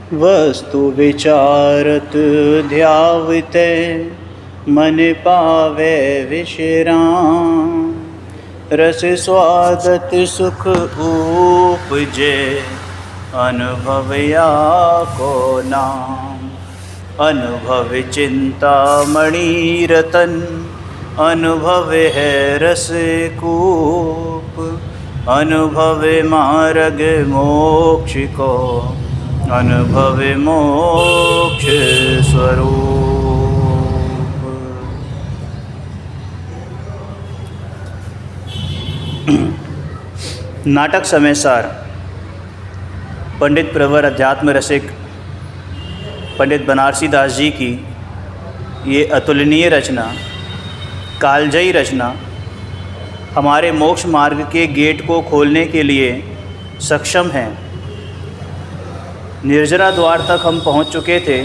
वस्तु विचारत ध्याविते मन पावे विश्राम। रस स्वादत सुख उपजे अनुभवया को नाम। अनुभव चिंतामणि रतन अनुभव है रस कूप। अनुभव मार्ग मोक्ष को अनुभव मोक्ष स्वरूप। नाटक समय सार पंडित प्रवर अध्यात्म रसिक पंडित बनारसी दास जी की ये अतुलनीय रचना, कालजयी रचना हमारे मोक्ष मार्ग के गेट को खोलने के लिए सक्षम है। निर्जरा द्वार तक हम पहुंच चुके थे,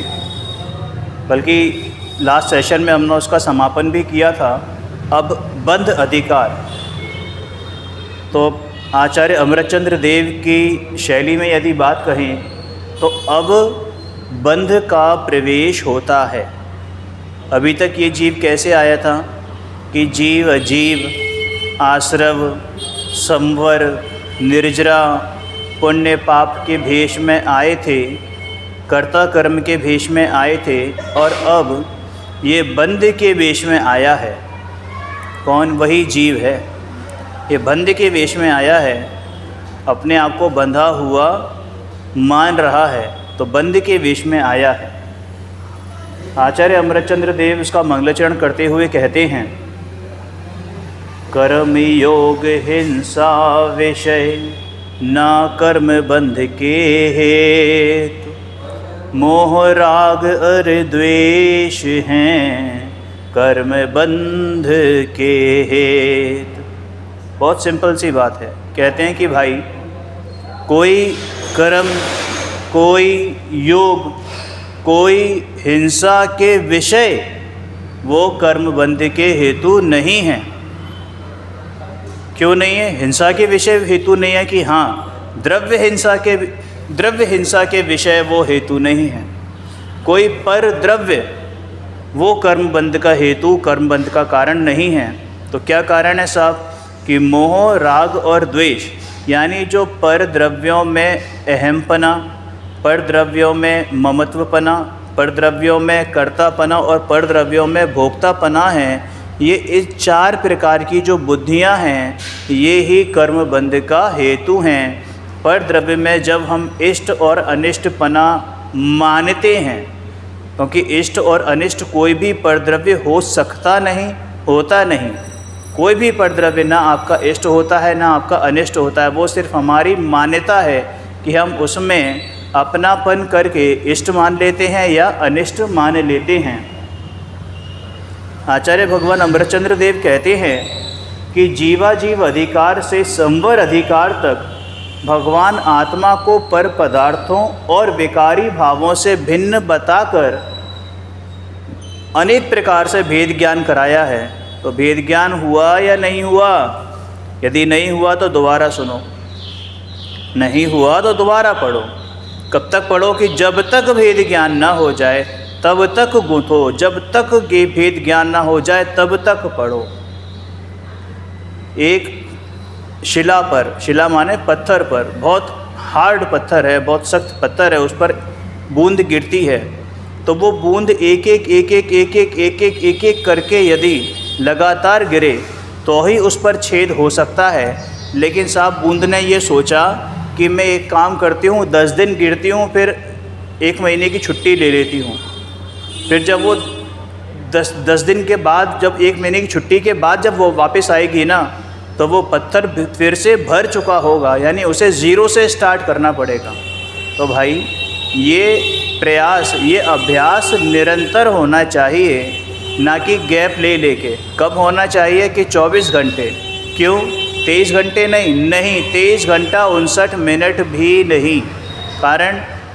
बल्कि लास्ट सेशन में हमने उसका समापन भी किया था। अब बंध अधिकार, तो आचार्य अमृतचंद्र देव की शैली में यदि बात कहें तो अब बंध का प्रवेश होता है। अभी तक ये जीव कैसे आया था कि जीव अजीव आश्रव संवर निर्जरा पुण्य पाप के भेष में आए थे, कर्ता कर्म के भेष में आए थे, और अब ये बंध के वेश में आया है। कौन? वही जीव है, ये बंध के वेश में आया है, अपने आप को बंधा हुआ मान रहा है, तो बंध के वेश में आया है। आचार्य अमृतचंद्र देव इसका मंगलाचरण करते हुए कहते हैं, कर्म योग हिंसा विषय ना कर्म बंध के हेतु। मोह राग और द्वेष हैं कर्म बंध के हेतु। बहुत सिंपल सी बात है। कहते हैं कि भाई कोई कर्म, कोई योग, कोई हिंसा के विषय वो कर्म बंध के हेतु नहीं हैं। क्यों नहीं है? हिंसा के विषय हेतु नहीं है कि हाँ द्रव्य हिंसा के विषय वो हेतु नहीं है। कोई पर द्रव्य वो कर्मबंध का हेतु, कर्मबंध का कारण नहीं है। तो क्या कारण है साहब? कि मोह राग और द्वेष, यानी जो पर द्रव्यों में अहमपना, पर द्रव्यों में ममत्वपना, पर द्रव्यों में कर्तापना और पर द्रव्यों में भोक्तापना है, ये इस चार प्रकार की जो बुद्धियां हैं ये ही कर्मबंध का हेतु हैं। पर द्रव्य में जब हम इष्ट और अनिष्टपना मानते हैं, क्योंकि इष्ट और अनिष्ट कोई भी परद्रव्य हो सकता नहीं, होता नहीं। कोई भी परद्रव्य ना आपका इष्ट होता है ना आपका अनिष्ट होता है, वो सिर्फ हमारी मान्यता है कि हम उसमें अपनापन करके इष्ट मान लेते हैं या अनिष्ट मान लेते हैं। आचार्य भगवान अमृतचंद्र देव कहते हैं कि जीवाजीव अधिकार से संवर अधिकार तक भगवान आत्मा को पर पदार्थों और विकारी भावों से भिन्न बताकर अनेक प्रकार से भेद ज्ञान कराया है। तो भेद ज्ञान हुआ या नहीं हुआ? यदि नहीं हुआ तो दोबारा सुनो, नहीं हुआ तो दोबारा पढ़ो। कब तक पढ़ो? कि जब तक भेद ज्ञान ना हो जाए तब तक गूंथो, जब तक ये भेद ज्ञान ना हो जाए तब तक पढ़ो। एक शिला पर, शिला माने पत्थर पर, बहुत हार्ड पत्थर है, बहुत सख्त पत्थर है, उस पर बूंद गिरती है, तो वो बूंद एक एक करके यदि लगातार गिरे तो ही उस पर छेद हो सकता है। लेकिन साहब बूंद ने ये सोचा कि मैं एक काम करती हूँ, 10 दिन गिरती हूँ, फिर 1 महीने की छुट्टी ले लेती हूँ। फिर जब वो 10 दिन के बाद, जब 1 महीने की छुट्टी के बाद जब वो वापस आएगी ना, तो वो पत्थर फिर से भर चुका होगा, यानी उसे ज़ीरो से स्टार्ट करना पड़ेगा। तो भाई ये प्रयास, ये अभ्यास निरंतर होना चाहिए, ना कि गैप ले लेके। कब होना चाहिए? कि 24 घंटे। क्यों 23 घंटे नहीं? 23 घंटा 59 मिनट भी नहीं।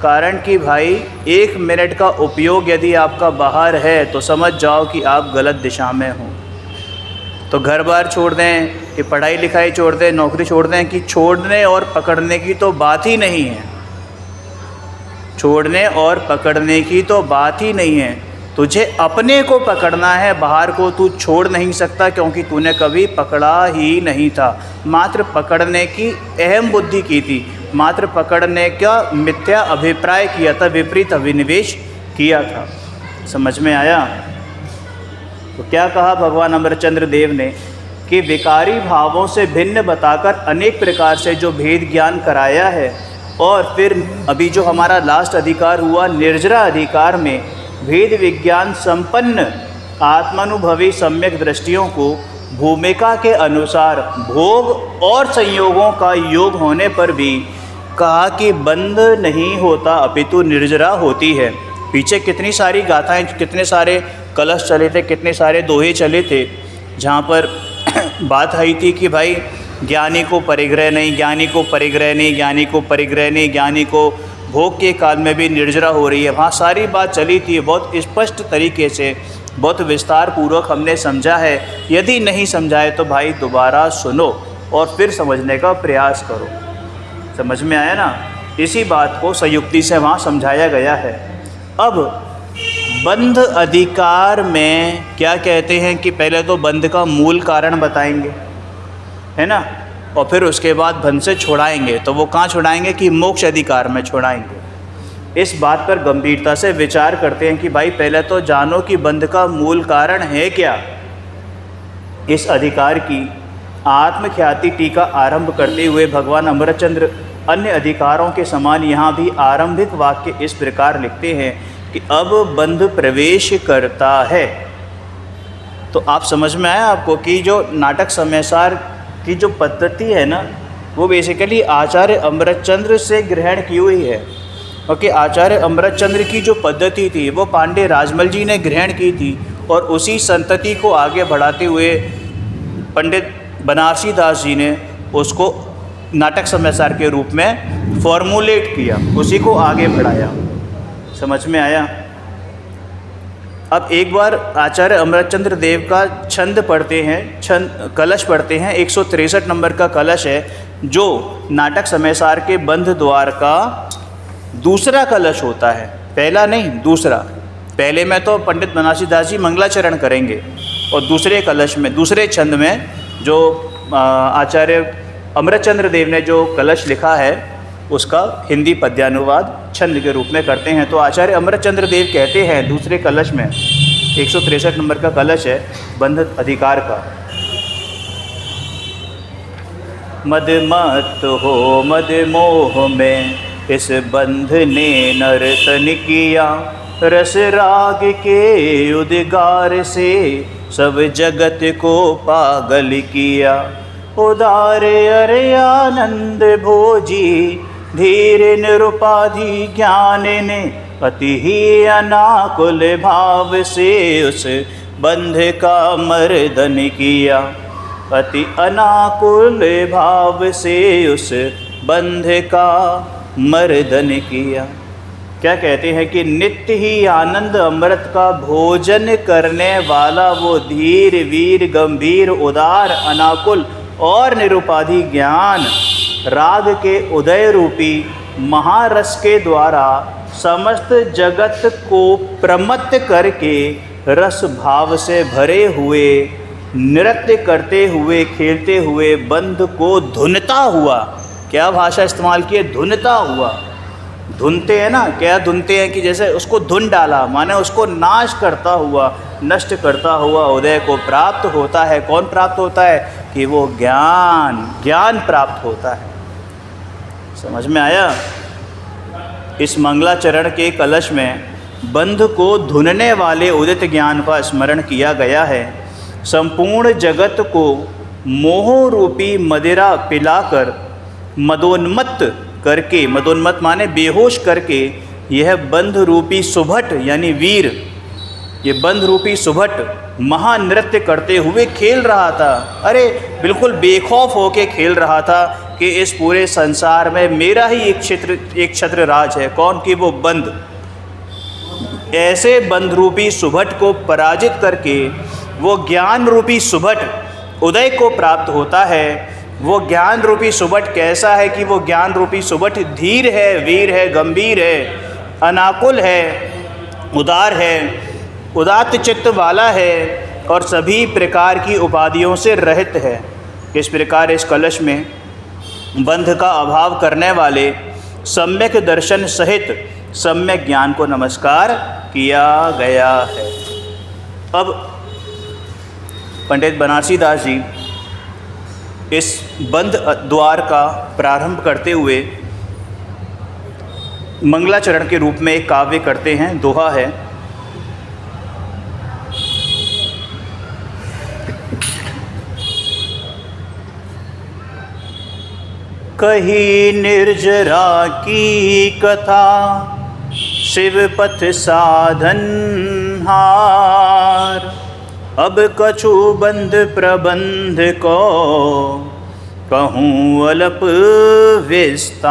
कारण कि भाई 1 मिनट का उपयोग यदि आपका बाहर है तो समझ जाओ कि आप गलत दिशा में हो। तो घर बार छोड़ दें, कि पढ़ाई लिखाई छोड़ दें, नौकरी छोड़ दें, कि छोड़ने और पकड़ने की तो बात ही नहीं है। छोड़ने और पकड़ने की तो बात ही नहीं है। तुझे अपने को पकड़ना है, बाहर को तू छोड़ नहीं सकता, क्योंकि तूने कभी पकड़ा ही नहीं था। मात्र पकड़ने की अहम बुद्धि की थी, मात्र पकड़ने का मिथ्या अभिप्राय किया था, विपरीत अभिनिवेश किया था। समझ में आया? तो क्या कहा भगवान अमरचंद्र देव ने कि विकारी भावों से भिन्न बताकर अनेक प्रकार से जो भेद ज्ञान कराया है, और फिर अभी जो हमारा लास्ट अधिकार हुआ निर्जरा अधिकार में भेद विज्ञान संपन्न आत्मानुभवी सम्यक दृष्टियों को भूमिका के अनुसार भोग और संयोगों का योग होने पर भी कहा कि बंध नहीं होता अपितु निर्जरा होती है। पीछे कितनी सारी गाथाएं, कितने सारे कलश चले थे, कितने सारे दोहे चले थे, जहाँ पर बात आई थी कि भाई ज्ञानी को परिग्रह नहीं, ज्ञानी को परिग्रह नहीं, ज्ञानी को परिग्रह नहीं, ज्ञानी को भोग के काल में भी निर्जरा हो रही है। वहाँ सारी बात चली थी, बहुत स्पष्ट तरीके से, बहुत विस्तार पूर्वक हमने समझा है। यदि नहीं समझाए तो भाई दोबारा सुनो और फिर समझने का प्रयास करो। समझ में आया ना? इसी बात को संयुक्ति से वहाँ समझाया गया है। अब बंध अधिकार में क्या कहते हैं कि पहले तो बंध का मूल कारण बताएंगे, है ना, और फिर उसके बाद बंध से छुड़ाएंगे। तो वो कहाँ छुड़ाएंगे कि मोक्ष अधिकार में छुड़ाएंगे। इस बात पर गंभीरता से विचार करते हैं कि भाई पहले तो जानो कि बंध का मूल कारण है क्या। इस अधिकार की आत्मख्याति टीका आरंभ करते हुए भगवान अमरचंद्र अन्य अधिकारों के समान यहाँ भी आरंभिक वाक्य इस प्रकार लिखते हैं कि अब बंध प्रवेश करता है। तो आप समझ में आया आपको कि जो नाटक समयसार की जो पद्धति है ना, वो बेसिकली आचार्य अमरचंद्र से ग्रहण की हुई है। क्योंकि आचार्य अमरचंद्र की जो पद्धति थी वो पांडे राजमल जी ने ग्रहण की थी, और उसी संतति को आगे बढ़ाते हुए पंडित बनारसी दास जी ने उसको नाटक समयसार के रूप में फॉर्मुलेट किया, उसी को आगे बढ़ाया। समझ में आया? अब एक बार आचार्य अमरचंद्र देव का छंद पढ़ते हैं, छंद कलश पढ़ते हैं। 163 नंबर का कलश है, जो नाटक समयसार के बंध द्वार का दूसरा कलश होता है, पहला नहीं दूसरा। पहले में तो पंडित बनारसी दास जी मंगलाचरण करेंगे, और दूसरे कलश में, दूसरे छंद में जो आचार्य अमरचंद्र देव ने जो कलश लिखा है उसका हिंदी पद्यानुवाद छंद के रूप में करते हैं। तो आचार्य अमरचंद्र देव कहते हैं दूसरे कलश में, 163 नंबर का कलश है बंध अधिकार का। मद मत हो मद मोह में इस बंध ने नर्तन किया, रस राग के उद्गार से सब जगत को पागल किया। उदार अरे आनंद भोजी धीर निरुपाधि ज्ञान ने अति ही अनाकुल भाव से उस बंध का मर्दन किया। अति अनाकुल भाव से उस बंध का मर्दन किया। क्या कहते हैं कि नित्य ही आनंद अमृत का भोजन करने वाला वो धीर वीर गंभीर उदार अनाकुल और निरुपाधि ज्ञान राग के उदय रूपी महारस के द्वारा समस्त जगत को प्रमत्त करके रस भाव से भरे हुए नृत्य करते हुए खेलते हुए बंध को धुनता हुआ। क्या भाषा इस्तेमाल की है? धुनता हुआ। धुनते हैं ना, क्या धुनते हैं कि जैसे उसको धुन डाला, माने उसको नाश करता हुआ, नष्ट करता हुआ उदय को प्राप्त होता है। कौन प्राप्त होता है? कि वो ज्ञान प्राप्त होता है। समझ में आया? इस मंगलाचरण के कलश में बंध को धुनने वाले उदित ज्ञान का स्मरण किया गया है। संपूर्ण जगत को मोह रूपी मदिरा पिलाकर मदोन्मत्त करके, मदोन्मत्त माने बेहोश करके, यह बंध रूपी सुभट यानी वीर, ये बंध रूपी सुभट महानृत्य करते हुए खेल रहा था। अरे बिल्कुल बेखौफ होके खेल रहा था कि इस पूरे संसार में मेरा ही एक छत्र राज है। कौन? कि वो बंध। ऐसे बंध रूपी सुभट को पराजित करके वो ज्ञान रूपी सुभट उदय को प्राप्त होता है। वो ज्ञान रूपी सुभट कैसा है? कि वो ज्ञान रूपी सुभट धीर है, वीर है, गंभीर है, अनाकुल है, उदार है, उदात्त चित्त वाला है और सभी प्रकार की उपाधियों से रहित है। इस प्रकार इस कलश में बंध का अभाव करने वाले सम्यक दर्शन सहित सम्यक ज्ञान को नमस्कार किया गया है। अब पंडित बनारसी दास जी इस बंध द्वार का प्रारंभ करते हुए मंगलाचरण के रूप में एक काव्य करते हैं, दोहा है। कही निर्जरा की कथा शिवपथ साधन हार, अब कछु बंध प्रबंध को कहूँ अलप विस्तार।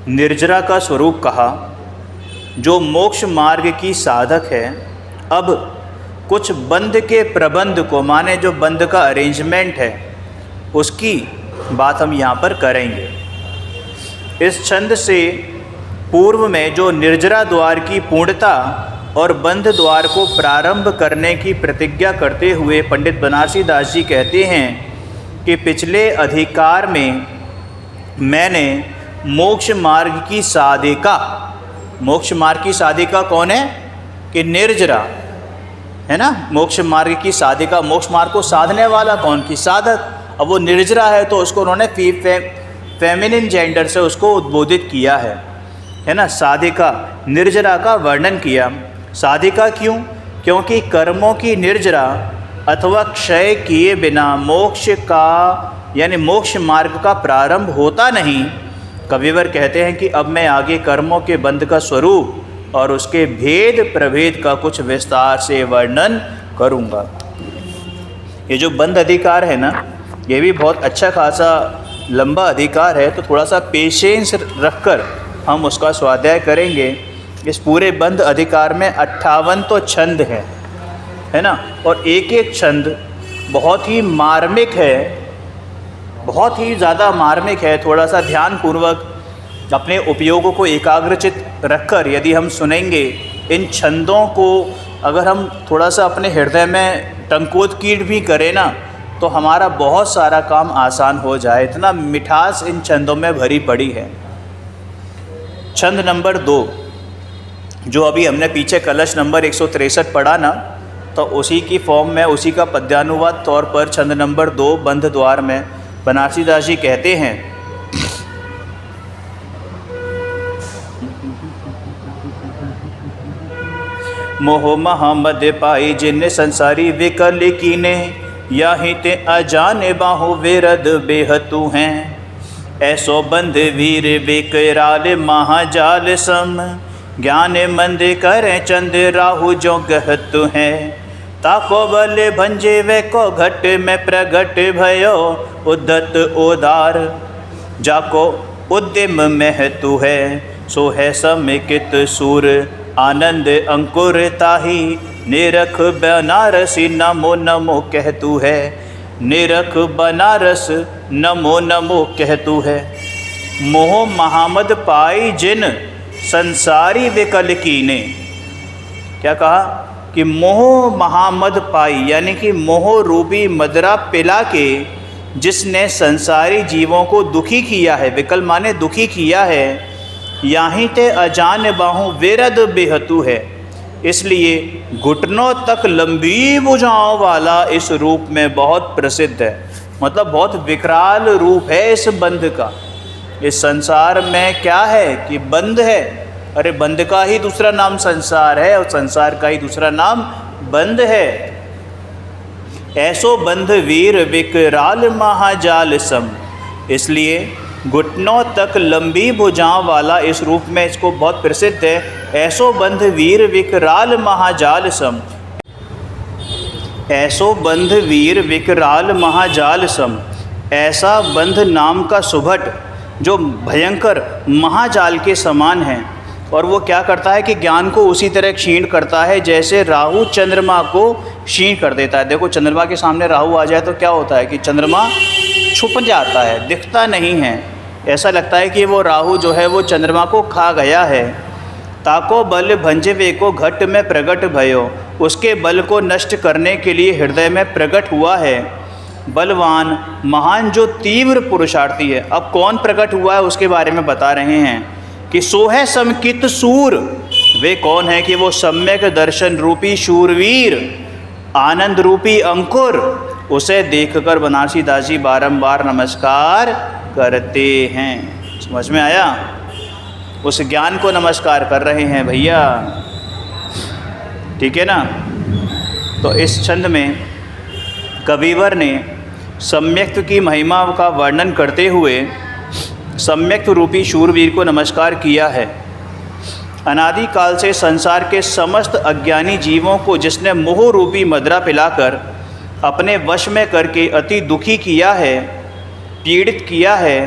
निर्जरा का स्वरूप कहा जो मोक्ष मार्ग की साधक है। अब कुछ बंध के प्रबंध को, माने जो बंध का अरेंजमेंट है, उसकी बात हम यहाँ पर करेंगे। इस छंद से पूर्व में जो निर्जरा द्वार की पूर्णता और बंध द्वार को प्रारंभ करने की प्रतिज्ञा करते हुए पंडित बनारसी दास जी कहते हैं कि पिछले अधिकार में मैंने मोक्ष मार्ग की साधिका, मोक्ष मार्ग की साधिका कौन है कि निर्जरा है ना, मोक्ष मार्ग की साधिका, मोक्ष मार्ग को साधने वाला कौन की साधक। अब वो निर्जरा है तो उसको उन्होंने फेमिनिन जेंडर से उसको उद्बोधित किया है ना। साधिका निर्जरा का वर्णन किया। साधिका क्यों? क्योंकि कर्मों की निर्जरा अथवा क्षय किए बिना मोक्ष का यानी मोक्ष मार्ग का प्रारंभ होता नहीं। कविवर कहते हैं कि अब मैं आगे कर्मों के बंध का स्वरूप और उसके भेद प्रभेद का कुछ विस्तार से वर्णन करूंगा। ये जो बंध अधिकार है ना, ये भी बहुत अच्छा खासा लंबा अधिकार है, तो थोड़ा सा पेशेंस रखकर हम उसका स्वाध्याय करेंगे। इस पूरे बंध अधिकार में 58 तो छंद है ना, और एक एक छंद बहुत ही मार्मिक है, बहुत ही ज़्यादा मार्मिक है। थोड़ा सा ध्यानपूर्वक अपने उपयोगों को एकाग्रचित रखकर यदि हम सुनेंगे इन छंदों को, अगर हम थोड़ा सा अपने हृदय में टंकोत्कीर्ण भी करें ना, तो हमारा बहुत सारा काम आसान हो जाए। इतना मिठास इन छंदों में भरी पड़ी है। छंद नंबर 2 जो अभी हमने पीछे कलश नंबर 163 पढ़ा ना, तो उसी की फॉर्म में, उसी का पद्यानुवाद तौर पर छंद नंबर 2 बंध द्वार में बनारसी दास जी कहते हैं, मोह महामद पाई जिन संसारी विकल कीने, याहि ते अजाने बाहु विरद बेहतु हैं। ऐसो बंध वीर विकराल महाजाल सम, ज्ञान मंद करे चंद राहु जो गहतु हैं। ताको बल भंजे वे को घट में प्रगट भयो, उद्धत उदार जाको उद्यम महतु है। सो है समेकित सूर आनंद अंकुर ताही, निरख बनारसी नमो नमो कहतु है। निरख बनारस नमो नमो कहतु है। मोह महामद पाई जिन संसारी विकल कीने, क्या कहा कि मोह महामद पाई, यानी कि मोह रूपी मदरा पिला के जिसने संसारी जीवों को दुखी किया है, विकल माने दुखी किया है। याहीं ते अजान बाहु विरद बेहतु है, इसलिए घुटनों तक लंबी भुजाओं वाला इस रूप में बहुत प्रसिद्ध है। मतलब बहुत विकराल रूप है इस बंध का। इस संसार में क्या है कि बंध है, अरे बंध का ही दूसरा नाम संसार है और संसार का ही दूसरा नाम बंध है। ऐसो बंध वीर विकराल महाजाल सम, इसलिए घुटनों तक लंबी भुजाओं वाला इस रूप में इसको बहुत प्रसिद्ध है। ऐसो बंध वीर विकराल महाजाल सम, ऐसो बंध वीर विकराल महाजाल सम, ऐसा बंध नाम का सुभट जो भयंकर महाजाल के समान है। और वो क्या करता है कि ज्ञान को उसी तरह क्षीण करता है जैसे राहु चंद्रमा को क्षीण कर देता है। देखो चंद्रमा के सामने राहु आ जाए तो क्या होता है कि चंद्रमा छुप जाता है, दिखता नहीं है। ऐसा लगता है कि वो राहु जो है वो चंद्रमा को खा गया है। ताको बल भंजवे को घट में प्रगट भयो, उसके बल को नष्ट करने के लिए हृदय में प्रकट हुआ है। बलवान महान जो तीव्र पुरुषार्थी है। अब कौन प्रकट हुआ है उसके बारे में बता रहे हैं कि सो है समकित सूर। वे कौन है कि वो सम्यक दर्शन रूपी शूरवीर, आनंद रूपी अंकुर, उसे देखकर बनारसी दास जी बारंबार नमस्कार करते हैं। समझ में आया? उस ज्ञान को नमस्कार कर रहे हैं भैया, ठीक है ना। तो इस छंद में कविवर ने सम्यक्त की महिमा का वर्णन करते हुए सम्यक्त रूपी शूरवीर को नमस्कार किया है। अनादि काल से संसार के समस्त अज्ञानी जीवों को जिसने मोह रूपी मदिरा पिलाकर अपने वश में करके अति दुखी किया है, पीड़ित किया है,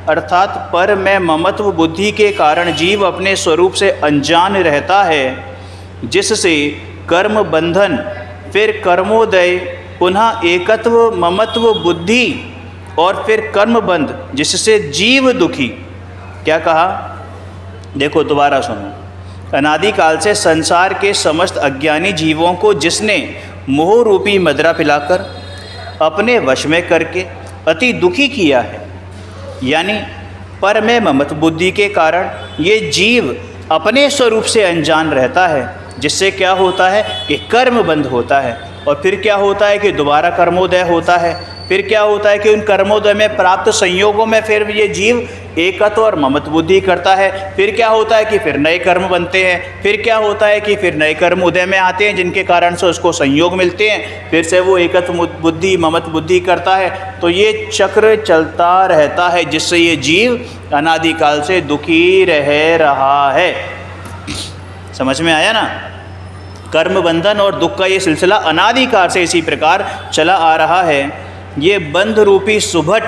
अर्थात पर में ममत्व बुद्धि के कारण जीव अपने स्वरूप से अनजान रहता है, जिससे कर्म बंधन, फिर कर्मोदय, पुनः एकत्व ममत्व बुद्धि और फिर कर्म बंध, जिससे जीव दुखी। क्या कहा? देखो दोबारा सुनो। अनादिकाल से संसार के समस्त अज्ञानी जीवों को जिसने मोह रूपी मदिरा पिलाकर अपने वश में करके अति दुखी किया है, यानी पर में ममत्व बुद्धि के कारण ये जीव अपने स्वरूप से अनजान रहता है, जिससे क्या होता है कि कर्म बंध होता है, और फिर क्या होता है कि दोबारा कर्मोदय होता है। फिर क्या होता है कि उन कर्मोदय में प्राप्त संयोगों में फिर ये जीव एकत्व और ममत्व बुद्धि करता है। फिर क्या होता है कि फिर नए कर्म बनते हैं। फिर क्या होता है कि फिर नए कर्म उदय में आते हैं, जिनके कारण से उसको संयोग मिलते हैं। फिर से वो एकत्व बुद्धि ममत्व बुद्धि करता है। तो ये चक्र चलता रहता है, जिससे ये जीव अनादिकाल से दुखी रह रहा है। समझ में आया ना? कर्म बंधन और दुख का ये सिलसिला अनादिकाल से इसी प्रकार चला आ रहा है। ये बंध रूपी सुभट,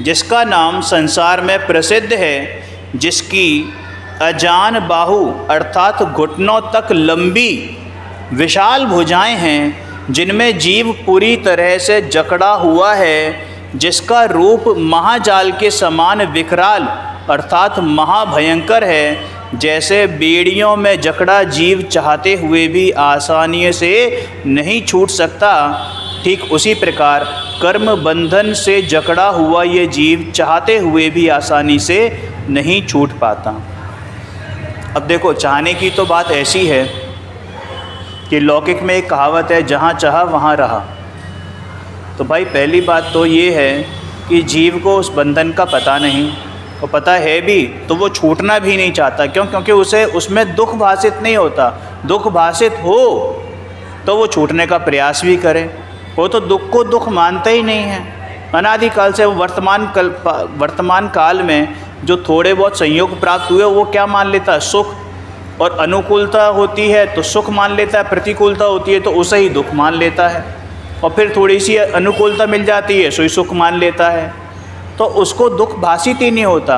जिसका नाम संसार में प्रसिद्ध है, जिसकी अजान बाहु अर्थात घुटनों तक लंबी विशाल भुजाएं हैं, जिनमें जीव पूरी तरह से जकड़ा हुआ है, जिसका रूप महाजाल के समान विकराल अर्थात महाभयंकर है, जैसे बेड़ियों में जकड़ा जीव चाहते हुए भी आसानी से नहीं छूट सकता, ठीक उसी प्रकार कर्म बंधन से जकड़ा हुआ ये जीव चाहते हुए भी आसानी से नहीं छूट पाता। अब देखो, चाहने की तो बात ऐसी है कि लौकिक में एक कहावत है, जहाँ चाहा वहाँ रहा। तो भाई पहली बात तो ये है कि जीव को उस बंधन का पता नहीं, और पता है भी तो वो छूटना भी नहीं चाहता। क्यों? क्योंकि उसे उसमें दुख भाषित नहीं होता। दुख भाषित हो तो वो छूटने का प्रयास भी करे। वो तो दुख को दुख मानता ही नहीं है। अनादिकाल से वो वर्तमान काल में जो थोड़े बहुत संयोग प्राप्त हुए वो क्या मान लेता है? सुख। और अनुकूलता होती है तो सुख मान लेता है, प्रतिकूलता होती है तो उसे ही दुख मान लेता है, और फिर थोड़ी सी अनुकूलता मिल जाती है सो ही सुख मान लेता है। तो उसको दुख भाषित ही नहीं होता।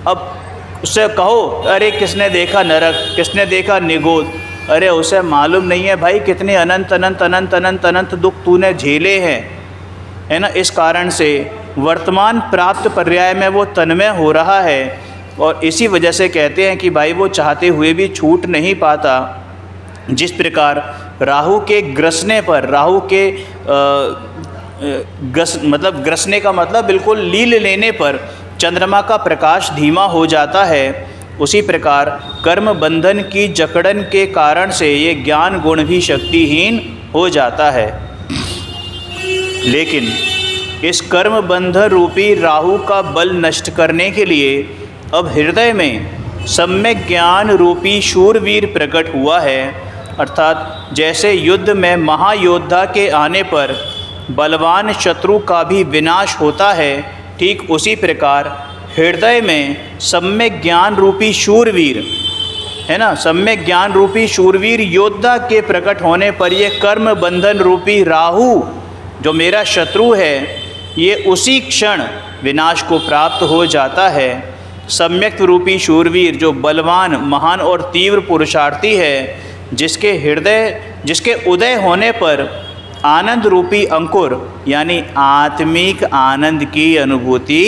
अब उससे कहो अरे किसने देखा नरक, किसने देखा निगोद, अरे उसे मालूम नहीं है भाई कितने अनंत अनंत अनंत अनंत अनंत दुख तूने झेले हैं, है ना। इस कारण से वर्तमान प्राप्त पर्याय में वो तन्मय हो रहा है, और इसी वजह से कहते हैं कि भाई वो चाहते हुए भी छूट नहीं पाता। जिस प्रकार राहु के ग्रसने पर, राहु के ग्रसने का मतलब बिल्कुल लील लेने पर चंद्रमा का प्रकाश धीमा हो जाता है, उसी प्रकार कर्म बंधन की जकड़न के कारण से ये ज्ञान गुण भी शक्तिहीन हो जाता है। लेकिन इस कर्म बंधन रूपी राहु का बल नष्ट करने के लिए अब हृदय में सम्यक ज्ञान रूपी शूरवीर प्रकट हुआ है। अर्थात जैसे युद्ध में महायोद्धा के आने पर बलवान शत्रु का भी विनाश होता है, ठीक उसी प्रकार हृदय में सम्यक ज्ञान रूपी शूरवीर, है ना, सम्यक ज्ञान रूपी शूरवीर योद्धा के प्रकट होने पर ये कर्म बंधन रूपी राहु जो मेरा शत्रु है, ये उसी क्षण विनाश को प्राप्त हो जाता है। सम्यक रूपी शूरवीर जो बलवान महान और तीव्र पुरुषार्थी है, जिसके उदय होने पर आनंद रूपी अंकुर यानी आत्मिक आनंद की अनुभूति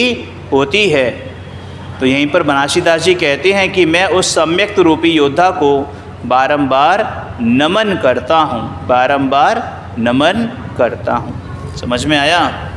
होती है। तो यहीं पर बनारसीदास जी कहते हैं कि मैं उस सम्यक्त रूपी योद्धा को बारंबार नमन करता हूँ, बारंबार नमन करता हूँ। समझ में आया?